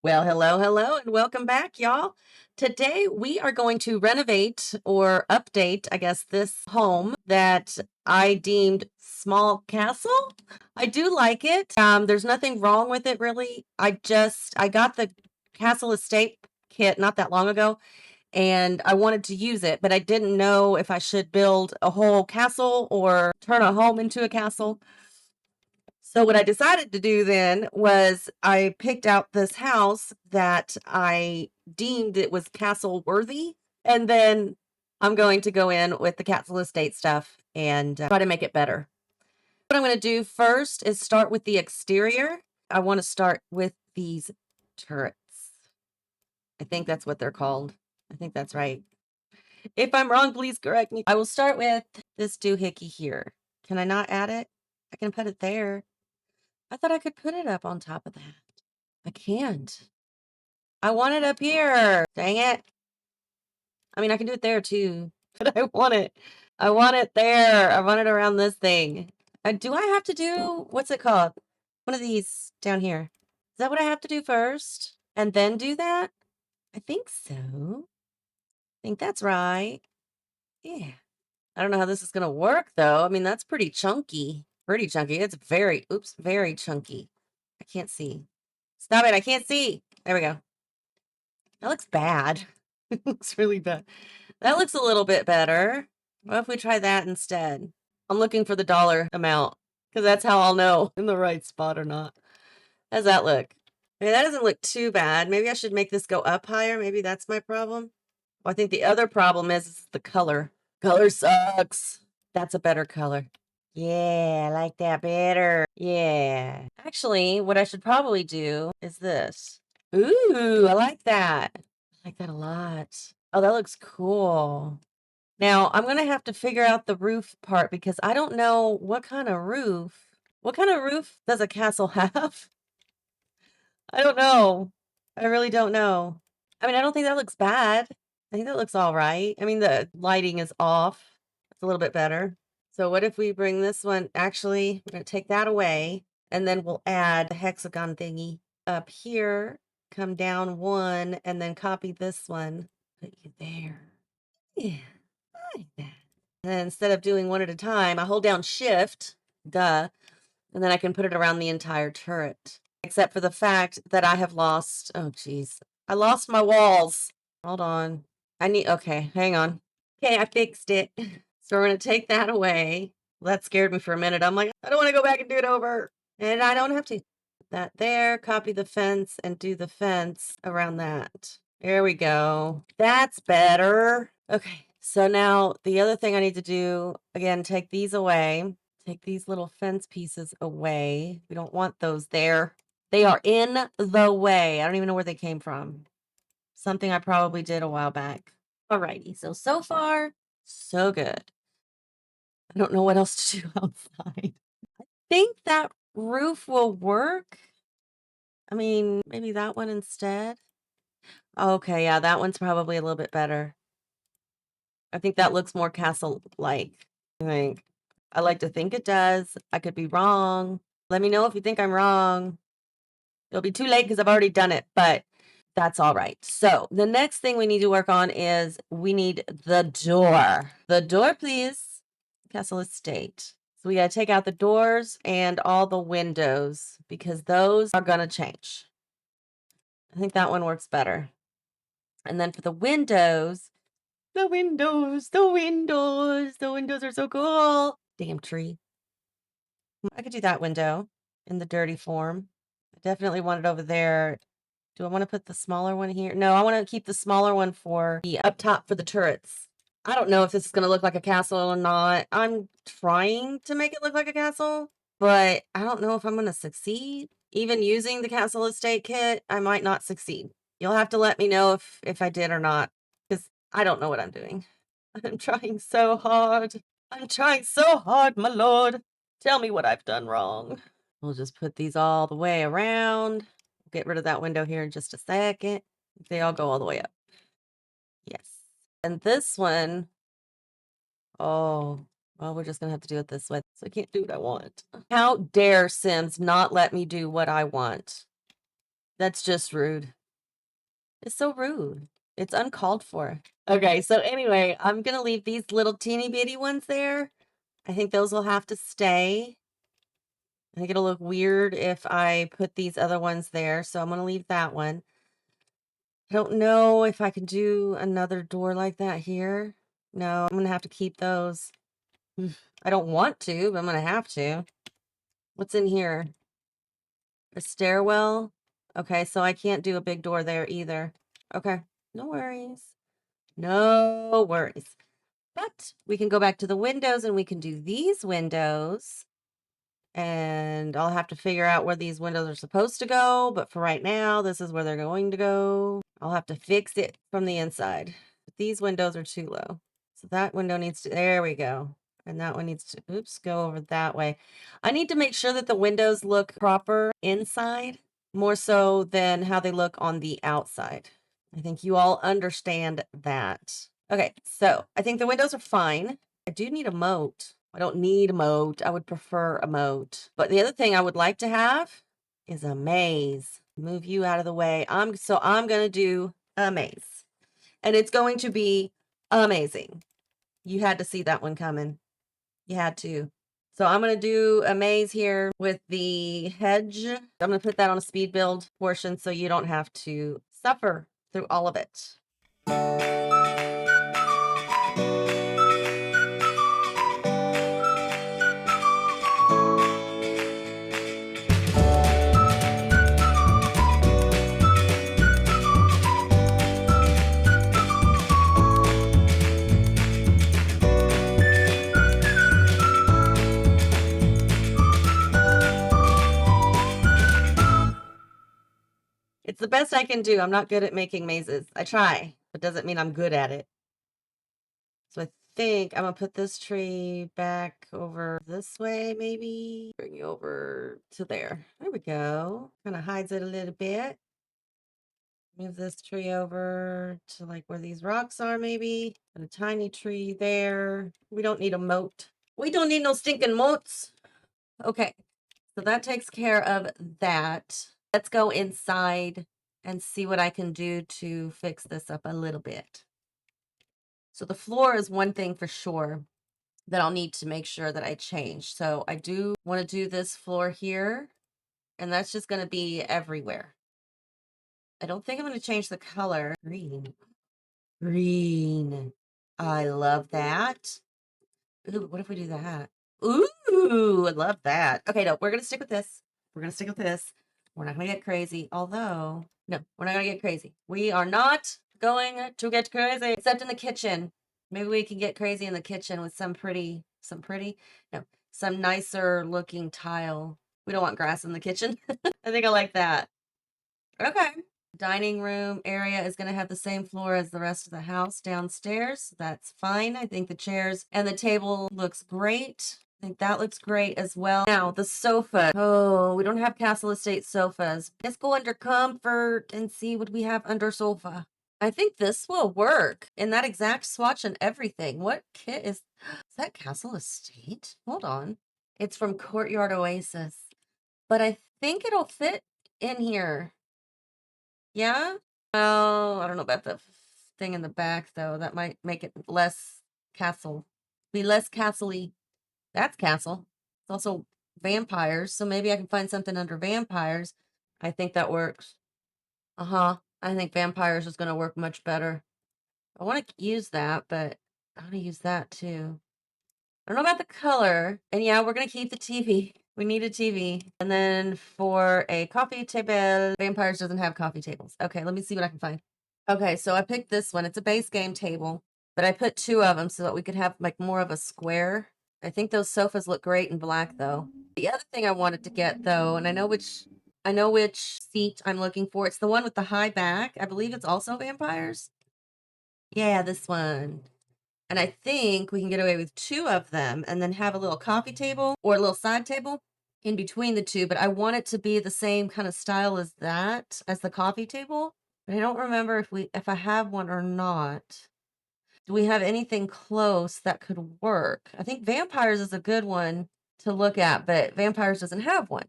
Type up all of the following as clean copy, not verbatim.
Well, hello, hello, and welcome back, y'all. Today we are going to renovate or update, I guess, this home that I deemed small castle. I do like it. There's nothing wrong with it, really. I got the castle estate kit not that long ago, and I wanted to use it, but I didn't know if I should build a whole castle or turn a home into a castle. So what I decided to do then was I picked out this house that I deemed it was castle worthy, and then I'm going to go in with the castle estate stuff and try to make it better. What I'm going to do first is start with the exterior. I want to start with these turrets. I think that's what they're called. I think that's right. If I'm wrong, please correct me. I will start with this doohickey here. Can I not add it? I can put it there. I thought I could put it up on top of that. I can't. I want it up here. Dang it. I mean, I can do it there too, but I want it. I want it there. I want it around this thing. Do I have to do, what's it called? One of these down here. Is that what I have to do first? And then do that? I think so. I think that's right. Yeah. I don't know how this is going to work though. I mean, that's pretty chunky. Pretty chunky. It's very, oops, very chunky. I can't see. Stop it. I can't see. There we go. That looks bad. It looks really bad. That looks a little bit better. What if we try that instead? I'm looking for the dollar amount because that's how I'll know in the right spot or not. How's that look? Hey, that doesn't look too bad. Maybe I should make this go up higher. Maybe that's my problem. Well, I think the other problem is the color. Color sucks. That's a better color. Yeah, I like that better. Yeah. Actually, what I should probably do is this. Ooh, I like that. I like that a lot. Oh, that looks cool. Now, I'm gonna have to figure out the roof part because I don't know what kind of roof. What kind of roof does a castle have? I don't know. I really don't know. I mean, I don't think that looks bad. I think that looks all right. I mean, the lighting is off. It's a little bit better. So what if we bring this one? Actually, we're gonna take that away, and then we'll add the hexagon thingy up here, come down one, and then copy this one. Put you there. Yeah, I like that. And then instead of doing one at a time, I hold down shift, duh, and then I can put it around the entire turret. Except for the fact that I have lost, oh geez, I lost my walls. Hold on. Okay, hang on. Okay, I fixed it. So we're gonna take that away. That scared me for a minute. I'm like, I don't want to go back and do it over. And I don't have to. Put that there, copy the fence, and do the fence around that. There we go. That's better. Okay, so now the other thing I need to do, again, take these away. Take these little fence pieces away. We don't want those there. They are in the way. I don't even know where they came from. Something I probably did a while back. Alrighty, so far, so good. I don't know what else to do outside. I think that roof will work. I mean, maybe that one instead. Okay, yeah, that one's probably a little bit better. I think that looks more castle-like. I think. I like to think it does. I could be wrong. Let me know if you think I'm wrong. It'll be too late because I've already done it, but that's all right. So the next thing we need to work on is we need the door. The door, please. Castle Estate. So we got to take out the doors and all the windows because those are going to change. I think that one works better. And then for the windows, the windows are so cool. Damn tree. I could do that window in the dirty form. I definitely want it over there. Do I want to put the smaller one here? No, I want to keep the smaller one for the up top for the turrets. I don't know if this is going to look like a castle or not. I'm trying to make it look like a castle, but I don't know if I'm going to succeed. Even using the castle estate kit, I might not succeed. You'll have to let me know if I did or not, because I don't know what I'm doing. I'm trying so hard. I'm trying so hard, my lord. Tell me what I've done wrong. We'll just put these all the way around. Get rid of that window here in just a second. They all go all the way up. Yes. And this one, oh, well, we're just gonna have to do it this way. So I can't do what I want. How dare Sims not let me do what I want? That's just rude. It's so rude. It's uncalled for. Okay, so anyway, I'm gonna leave these little teeny bitty ones there. I think those will have to stay. I think it'll look weird if I put these other ones there, so I'm gonna leave that one. I don't know if I can do another door like that here. No, I'm gonna have to keep those. I don't want to, but I'm gonna have to. What's in here? A stairwell? Okay, so I can't do a big door there either. Okay, no worries. No worries. But we can go back to the windows and we can do these windows. And I'll have to figure out where these windows are supposed to go. But for right now, this is where they're going to go. I'll have to fix it from the inside. But these windows are too low. So that window needs to, there we go. And that one needs to, oops, go over that way. I need to make sure that the windows look proper inside, more so than how they look on the outside. I think you all understand that. Okay, so I think the windows are fine. I do need a moat. I don't need a moat. I would prefer a moat. But the other thing I would like to have is a maze. Move you out of the way. I'm going to do a maze. And it's going to be amazing. You had to see that one coming. You had to. So I'm going to do a maze here with the hedge. I'm going to put that on a speed build portion so you don't have to suffer through all of it. It's the best I can do. I'm not good at making mazes. I try, but doesn't mean I'm good at it. So I think I'm gonna put this tree back over this way, maybe. Bring you over to there. There we go. Kind of hides it a little bit. Move this tree over to like where these rocks are, maybe. And a tiny tree there. We don't need a moat. We don't need no stinking moats. Okay, so that takes care of that. Let's go inside and see what I can do to fix this up a little bit. So the floor is one thing for sure that I'll need to make sure that I change. So I do want to do this floor here, and that's just going to be everywhere. I don't think I'm going to change the color. Green. Green. I love that. Ooh, what if we do that? Ooh, I love that. Okay, no, we're going to stick with this. We're going to stick with this. We're not going to get crazy. Although, no, we're not going to get crazy. We are not going to get crazy, except in the kitchen. Maybe we can get crazy in the kitchen with some nicer looking tile. We don't want grass in the kitchen. I think I like that. Okay. Dining room area is going to have the same floor as the rest of the house downstairs. That's fine. I think the chairs and the table looks great. I think that looks great as well. Now, the sofa. Oh, we don't have Castle Estate sofas. Let's go under comfort and see what we have under sofa. I think this will work in that exact swatch and everything. What kit is that Castle Estate? Hold on. It's from Courtyard Oasis. But I think it'll fit in here. Yeah? Oh, I don't know about the thing in the back, though. That might make it less castle. Be less castle-y. That's castle. It's also vampires, so maybe I can find something under vampires. I think that works. Uh-huh. I think vampires is going to work much better. I want to use that, but I want to use that, too. I don't know about the color. And yeah, we're going to keep the TV. We need a TV. And then for a coffee table, Vampires doesn't have coffee tables. Okay, let me see what I can find. Okay, so I picked this one. It's a base game table, but I put two of them so that we could have like more of a square. I think those sofas look great in black though. The other thing I wanted to get though, and I know which seat I'm looking for. It's the one with the high back. I believe it's also Vampires. Yeah, this one. And I think we can get away with two of them and then have a little coffee table or a little side table in between the two. But I want it to be the same kind of style as that, as the coffee table. But I don't remember if I have one or not. Do we have anything close that could work? I think Vampires is a good one to look at, but Vampires doesn't have one.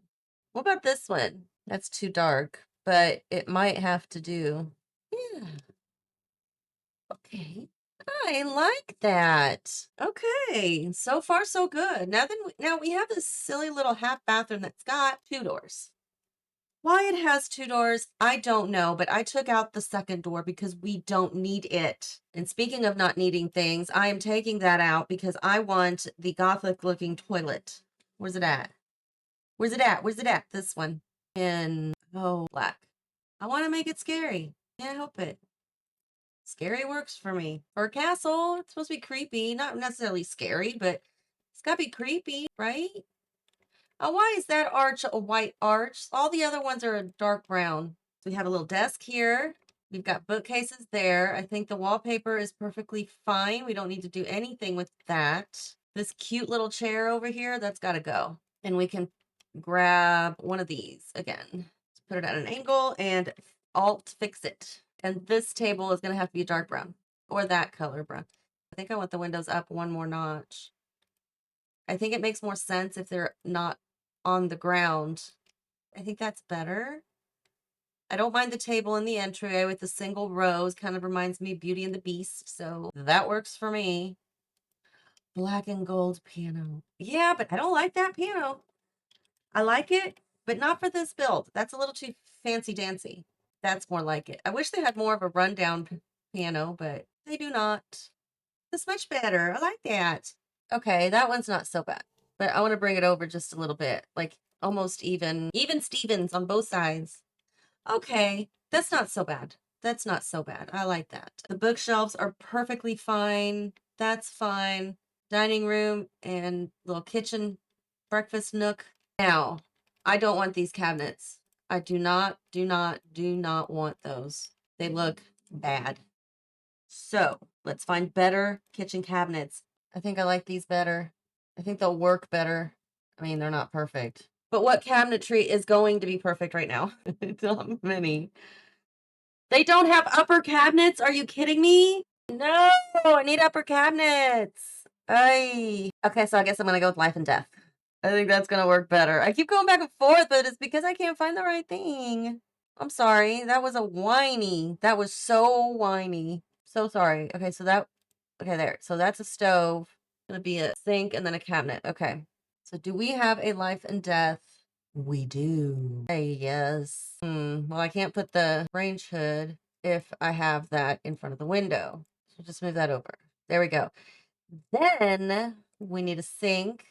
What about this one? That's too dark. but it might have to do. Yeah. Okay. I like that. Okay. So far, so good. Now we have this silly little half bathroom that's got 2 doors. Why it has 2 doors, I don't know, but I took out the second door because we don't need it. And speaking of not needing things, I am taking that out because I want the gothic looking toilet. Where's it at? Where's it at? Where's it at? This one. In, oh, black. I want to make it scary. Can't help it. Scary works for me. For a castle, it's supposed to be creepy. Not necessarily scary, but it's got to be creepy, right? Oh, why is that arch a white arch? All the other ones are a dark brown. So we have a little desk here. We've got bookcases there. I think the wallpaper is perfectly fine. We don't need to do anything with that. This cute little chair over here, that's got to go. And we can grab one of these again. Let's put it at an angle and alt fix it. And this table is going to have to be a dark brown or that color brown. I think I want the windows up one more notch. I think it makes more sense if they're not on the ground. I think that's better. I don't mind the table in the entryway with the single rows. Kind of reminds me of Beauty and the Beast. So that works for me. Black and gold piano. Yeah, but I don't like that piano. I like it, but not for this build. That's a little too fancy dancy. That's more like it. I wish they had more of a rundown piano, but they do not. That's much better. I like that. Okay, that one's not so bad, but I want to bring it over just a little bit, like almost even Stevens on both sides. Okay, that's not so bad. That's not so bad. I like that. The bookshelves are perfectly fine. That's fine. Dining room and little kitchen breakfast nook. Now, I don't want these cabinets. I do not want those. They look bad. So let's find better kitchen cabinets. I think I like these better. I think they'll work better. I mean, they're not perfect. But what cabinetry is going to be perfect right now? Not many. They don't have upper cabinets? Are you kidding me? No, I need upper cabinets. Ay. Okay, so I guess I'm gonna go with life and death. I think that's gonna work better. I keep going back and forth, but it's because I can't find the right thing. I'm sorry. That was a whiny. That was so whiny. So sorry. Okay, okay, there. So that's a stove. Gonna be a sink and then a cabinet. Okay. So do we have a life and death? We do. Hey, yes. Well, I can't put the range hood if I have that in front of the window. So just move that over. There we go. Then we need a sink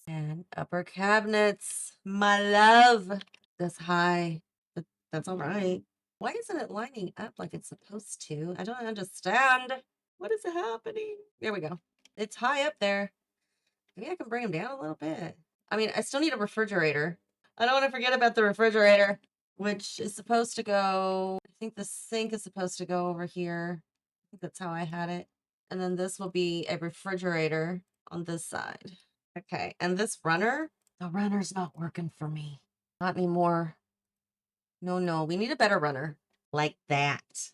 and upper cabinets. My love. That's high, but that's all right. Why isn't it lining up like it's supposed to? I don't understand. What is happening? There we go. It's high up there. Maybe I can bring them down a little bit. I mean, I still need a refrigerator. I don't want to forget about the refrigerator, which is supposed to go, I think the sink is supposed to go over here. I think that's how I had it. And then this will be a refrigerator on this side. Okay, and this runner, the runner's not working for me. Not anymore. No, we need a better runner. Like that.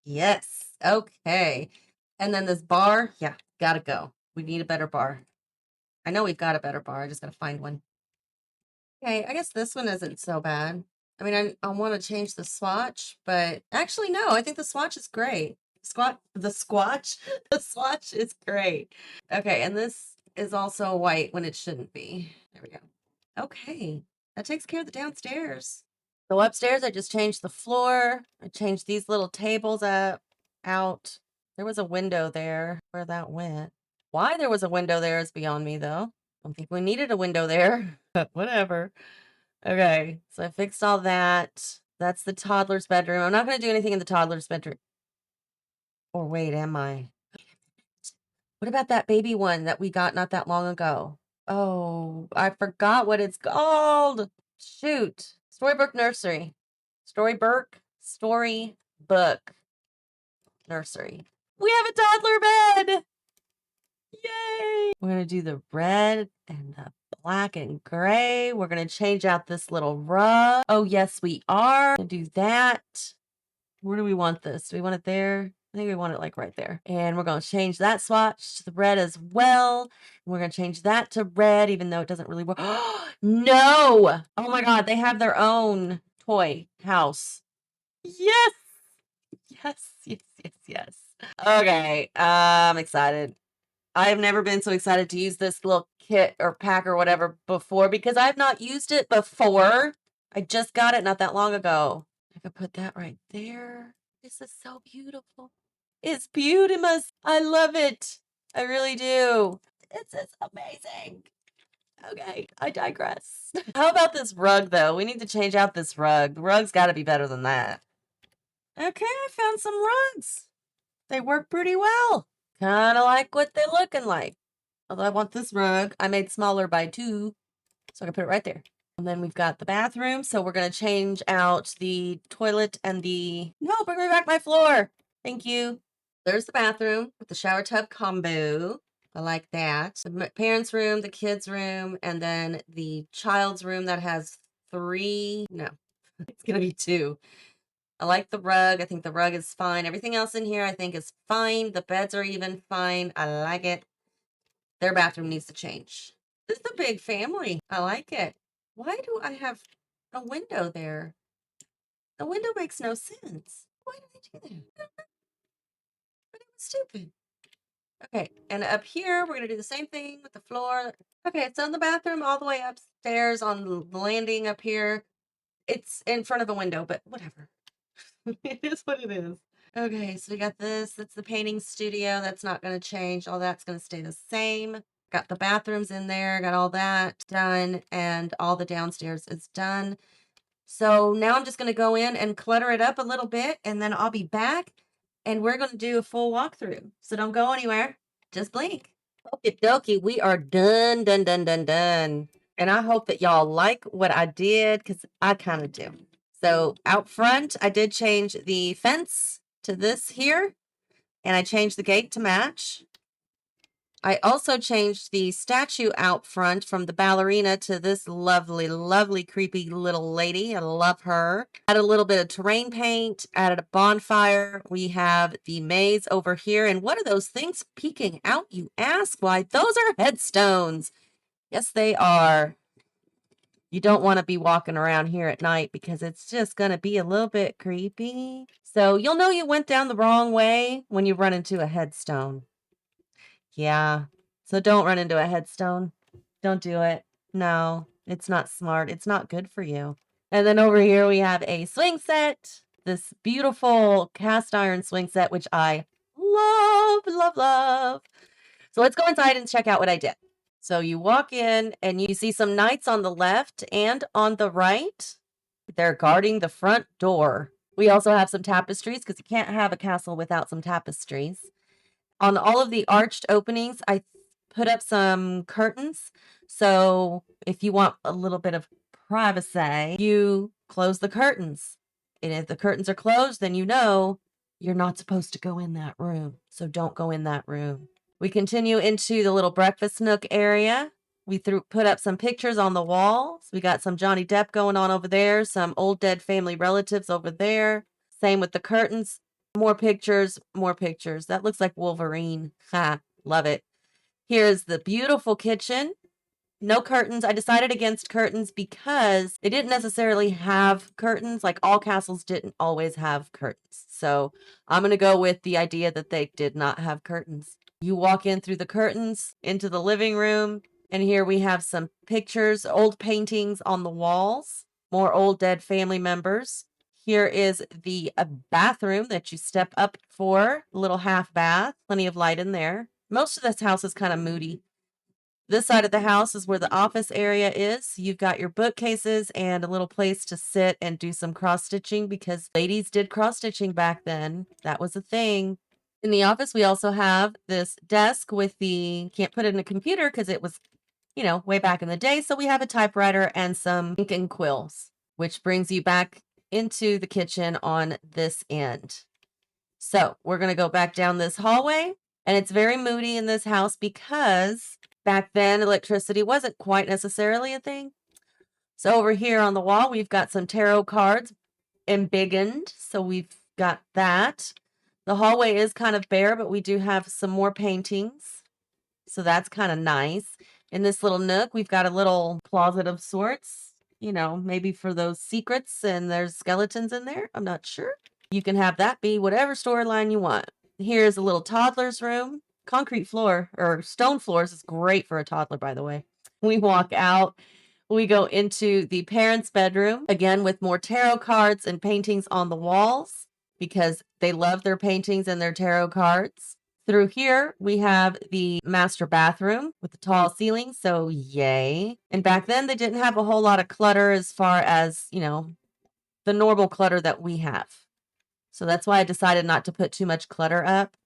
Yes, okay. And then this bar, yeah, gotta go. We need a better bar. I know we've got a better bar, I just gotta find one. Okay, I guess this one isn't so bad. I mean, I want to change the swatch, but actually, no, I think the swatch is great. The squatch, the swatch is great. Okay, and this is also white when it shouldn't be. There we go. Okay, that takes care of the downstairs. So upstairs, I just changed the floor. I changed these little tables out. There was a window there where that went. Why there was a window there is beyond me, though. I don't think we needed a window there, but whatever. Okay, so I fixed all that. That's the toddler's bedroom. I'm not going to do anything in the toddler's bedroom. Or wait, am I? What about that baby one that we got not that long ago? Oh, I forgot what it's called. Shoot. Storybook Nursery. Storybook Nursery. We have a toddler bed. Yay! We're going to do the red and the black and gray. We're going to change out this little rug. Oh, yes, we are. Gonna do that. Where do we want this? Do we want it there? I think we want it like right there. And we're going to change that swatch to the red as well. And we're going to change that to red, even though it doesn't really work. No! Oh my God, they have their own. toy house. Yes. Yes, yes, yes, yes. Okay, I'm excited. I've never been so excited to use this little kit or pack or whatever before because I've not used it before. I just got it not that long ago. I could put that right there. This is so beautiful. It's beautiful. I love it. I really do. It's amazing. Okay, I digress. How about this rug, though? We need to change out this rug. The rug's got to be better than that. Okay, I found some rugs. They work pretty well. Kind of like what they're looking like. Although I want this rug, I made smaller by 2, so I can put it right there. And then we've got the bathroom, so we're going to change out the toilet and the... No, bring me back my floor. Thank you. There's the bathroom with the shower tub combo. I like that. The parents' room, the kids' room, and then the child's room that has 3... No, it's going to be 2. I like the rug. I think the rug is fine. Everything else in here I think is fine. The beds are even fine. I like it. Their bathroom needs to change. This is a big family. I like it. Why do I have a window there? The window makes no sense. Why did I do that? But it was stupid. Okay, and up here, we're going to do the same thing with the floor. Okay, it's on the bathroom all the way upstairs on the landing up here. It's in front of a window, but whatever. It is what it is. Okay, so we got this. That's the painting studio. That's not going to change. All that's going to stay the same. Got the bathrooms in there. Got all that done. And all the downstairs is done. So now I'm just going to go in and clutter it up a little bit. And then I'll be back. And we're going to do a full walkthrough. So don't go anywhere. Just blink. Okie dokie. We are done, done, done, done, done. And I hope that y'all like what I did because I kind of do. So out front, I did change the fence to this here, and I changed the gate to match. I also changed the statue out front from the ballerina to this lovely, lovely, creepy little lady. I love her. Added a little bit of terrain paint, added a bonfire. We have the maze over here. And what are those things peeking out, you ask? Why, those are headstones. Yes, they are. You don't want to be walking around here at night because it's just going to be a little bit creepy. So you'll know you went down the wrong way when you run into a headstone. Yeah. So don't run into a headstone. Don't do it. No, it's not smart. It's not good for you. And then over here we have a swing set. This beautiful cast iron swing set, which I love, love, love. So let's go inside and check out what I did. So you walk in and you see some knights on the left and on the right. They're guarding the front door. We also have some tapestries because you can't have a castle without some tapestries. On all of the arched openings, I put up some curtains. So if you want a little bit of privacy, you close the curtains. And if the curtains are closed, then you know you're not supposed to go in that room. So don't go in that room. We continue into the little breakfast nook area. We put up some pictures on the walls. We got some Johnny Depp going on over there, some old dead family relatives over there. Same with the curtains. More pictures, more pictures. That looks like Wolverine. Ha, love it. Here's the beautiful kitchen. No curtains. I decided against curtains because they didn't necessarily have curtains. Like all castles didn't always have curtains. So I'm going to go with the idea that they did not have curtains. You walk in through the curtains into the living room. And here we have some pictures, old paintings on the walls, more old dead family members. Here is the bathroom that you step up for, little half bath, plenty of light in there. Most of this house is kind of moody. This side of the house is where the office area is. You've got your bookcases and a little place to sit and do some cross stitching because ladies did cross stitching back then. That was a thing. In the office, we also have this desk with can't put it in a computer because it was, way back in the day. So we have a typewriter and some ink and quills, which brings you back into the kitchen on this end. So we're going to go back down this hallway, and it's very moody in this house because back then electricity wasn't quite necessarily a thing. So over here on the wall, we've got some tarot cards embiggened. So we've got that. The hallway is kind of bare, but we do have some more paintings. So that's kind of nice. In this little nook, we've got a little closet of sorts. you know, maybe for those secrets and there's skeletons in there. I'm not sure. You can have that be whatever storyline you want. Here's a little toddler's room. Concrete floor or stone floors is great for a toddler, by the way. We walk out. We go into the parents' bedroom, again with more tarot cards and paintings on the walls because they love their paintings and their tarot cards. Through here, we have the master bathroom with the tall ceiling, so yay. And back then, they didn't have a whole lot of clutter as far as, you know, the normal clutter that we have. So that's why I decided not to put too much clutter up.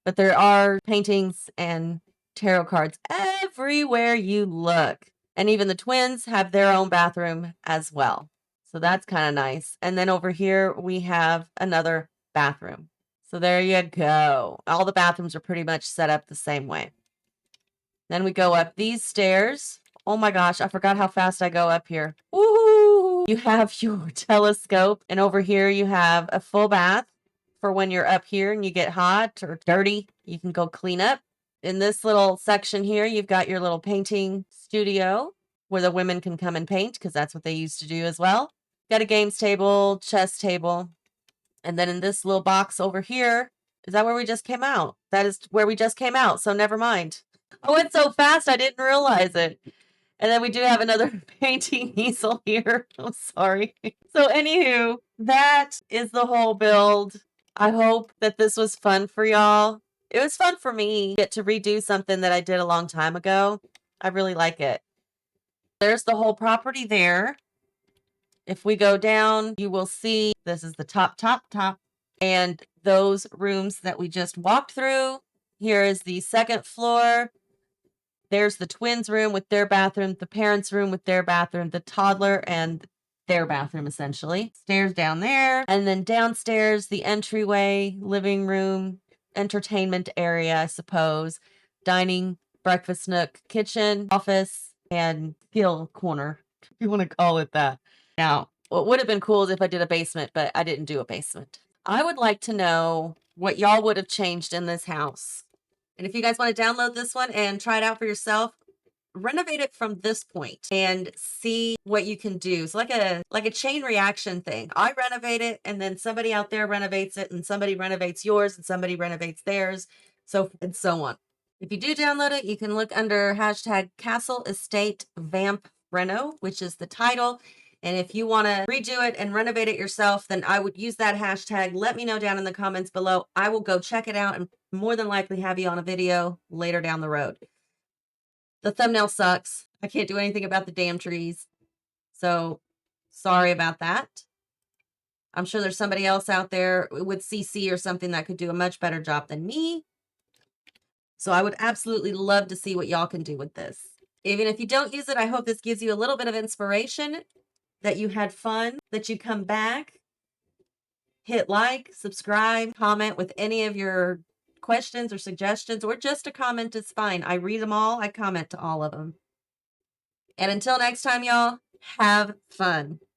But there are paintings and tarot cards everywhere you look. And even the twins have their own bathroom as well. So that's kind of nice. And then over here, we have another bathroom. So there you go. All the bathrooms are pretty much set up the same way. Then we go up these stairs. Oh my gosh, I forgot how fast I go up here. Woo! You have your telescope, and over here you have a full bath for when you're up here and you get hot or dirty. You can go clean up. In this little section here, you've got your little painting studio where the women can come and paint because that's what they used to do as well. Got a games table, chess table. And then in this little box over here, is that where we just came out? That is where we just came out, so never mind. I went so fast, I didn't realize it. And then we do have another painting easel here. I'm sorry. So anywho, that is the whole build. I hope that this was fun for y'all. It was fun for me to get to redo something that I did a long time ago. I really like it. There's the whole property there. If we go down, you will see this is the top. And those rooms that we just walked through. Here is the second floor. There's the twins' room with their bathroom, the parents' room with their bathroom, the toddler and their bathroom, essentially. Stairs down there. And then downstairs, the entryway, living room, entertainment area, I suppose, dining, breakfast nook, kitchen, office, and skill corner, if you want to call it that. Now, what would have been cool is if I did a basement, but I didn't do a basement. I would like to know what y'all would have changed in this house. And if you guys want to download this one and try it out for yourself, renovate it from this point and see what you can do. So like a chain reaction thing. I renovate it and then somebody out there renovates it and somebody renovates yours and somebody renovates theirs, so and so on. If you do download it, you can look under hashtag Castle Estate Vamp Reno, which is the title. And if you want to redo it and renovate it yourself, then I would use that hashtag. Let me know down in the comments below. I will go check it out and more than likely have you on a video later down the road. The thumbnail sucks. I can't do anything about the damn trees. So sorry about that. I'm sure there's somebody else out there with CC or something that could do a much better job than me. So I would absolutely love to see what y'all can do with this. Even if you don't use it, I hope this gives you a little bit of inspiration, that you had fun, that you come back, hit like, subscribe, comment with any of your questions or suggestions, or just a comment is fine. I read them all. I comment to all of them. And until next time, y'all, have fun.